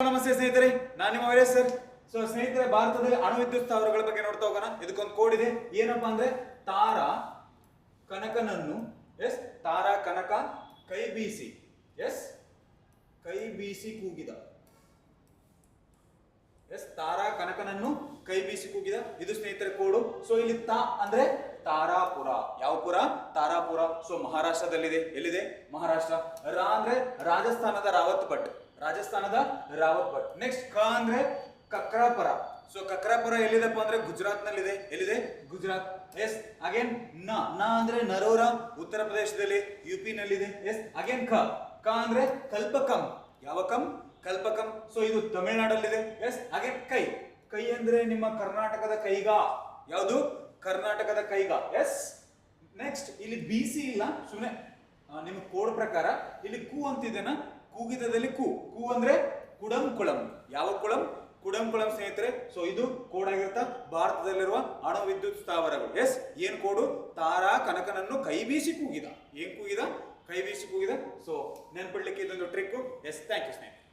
ನಮಸ್ತೆ ಸ್ನೇಹಿತರೆ, ನಾನು ನಿಮ್ಮ ವೈರಸ್ ಸರ್. ಸೊ ಸ್ನೇಹಿತರೆ, ಭಾರತದಲ್ಲಿ ಅಣು ವಿದ್ಯುತ್ ಸ್ಥಾವರಗಳ ಬಗ್ಗೆ ನೋಡ್ತಾ ಹೋಗೋಣ. ಇದಕ್ಕೊಂದು ಕೋಡ್ ಇದೆ. ಏನಪ್ಪಾ ಅಂದ್ರೆ ತಾರಾ ಕನಕನನ್ನು ತಾರಾ ಕನಕ ಕೈ ಬೀಸಿ ಕೈ ಬೀಸಿ ಕೂಗಿದ. ತಾರಾ ಕನಕನನ್ನು ಕೈ ಬೀಸಿ ಕೂಗಿದ. ಇದು ಸ್ನೇಹಿತರೆ ಕೋಡು. ಸೊ ಇಲ್ಲಿ ತಾ ಅಂದ್ರೆ ತಾರಾಪುರ. ಯಾವ ಪುರ? ತಾರಾಪುರ. ಸೊ ಮಹಾರಾಷ್ಟ್ರದಲ್ಲಿದೆ. ಎಲ್ಲಿದೆ? ಮಹಾರಾಷ್ಟ್ರ. ರಾ ಅಂದ್ರೆ ರಾಜಸ್ಥಾನದ ರಾವತ್ ಭಟ್. ನೆಕ್ಸ್ಟ್ ಕ ಅಂದ್ರೆ ಕಕ್ರಾಪುರ. ಸೊ ಕಕ್ರಾಪುರ ಎಲ್ಲಿದೆಪ್ಪ ಅಂದ್ರೆ ಗುಜರಾತ್ ನಲ್ಲಿದೆ. ಎಲ್ಲಿದೆ? ಗುಜರಾತ್. ಅಗೇನ್ ನ ಅಂದ್ರೆ ನರೋರ, ಉತ್ತರ ಪ್ರದೇಶದಲ್ಲಿ, ಯುಪಿ ನಲ್ಲಿದೆ. ಅಗೇನ್ ಕ ಅಂದ್ರೆ ಕಲ್ಪಕಂ. ಯಾವ ಕಂ? ಕಲ್ಪಕಂ. ಸೊ ಇದು ತಮಿಳುನಾಡಲ್ಲಿದೆ. ಅಗೇನ್ ಕೈ ಅಂದ್ರೆ ನಿಮ್ಮ ಕರ್ನಾಟಕದ ಕೈಗಾ. ಯಾವುದು? ಕರ್ನಾಟಕದ ಕೈಗಾ. ನೆಕ್ಸ್ಟ್ ಇಲ್ಲಿ ಬಿಸಿ ಇಲ್ಲ, ಸುಮ್ಮನೆ ನಿಮ್ಮ ಕೋಡ್ ಪ್ರಕಾರ ಇಲ್ಲಿ ಕು ಅಂತಿದೆನಾ? ಕೂಗಿತದಲ್ಲಿ ಕು ಅಂದ್ರೆ ಕುಡಂಕುಳಂ. ಯಾವ ಕುಳಂ? ಕುಡಂಕುಳಂ ಸ್ನೇಹಿತರೆ. ಸೊ ಇದು ಕೋಡ್ ಆಗಿರುತ್ತಾ ಭಾರತದಲ್ಲಿರುವ ಅಣು ವಿದ್ಯುತ್ ಸ್ಥಾವರಗಳು. ಏನ್ ಕೋಡು? ತಾರಾ ಕನಕನನ್ನು ಕೈ ಬೀಸಿ ಕೂಗಿದ. ಏನ್ ಕೂಗಿದ? ಕೈ ಬೀಸಿ ಕೂಗಿದ. ಸೊ ನೆನ್ಪಿಡ್ಲಿಕ್ಕೆ ಇದೊಂದು ಟ್ರಿಕ್. ಥ್ಯಾಂಕ್ ಯು ಸ್ನೇಹಿತರೆ.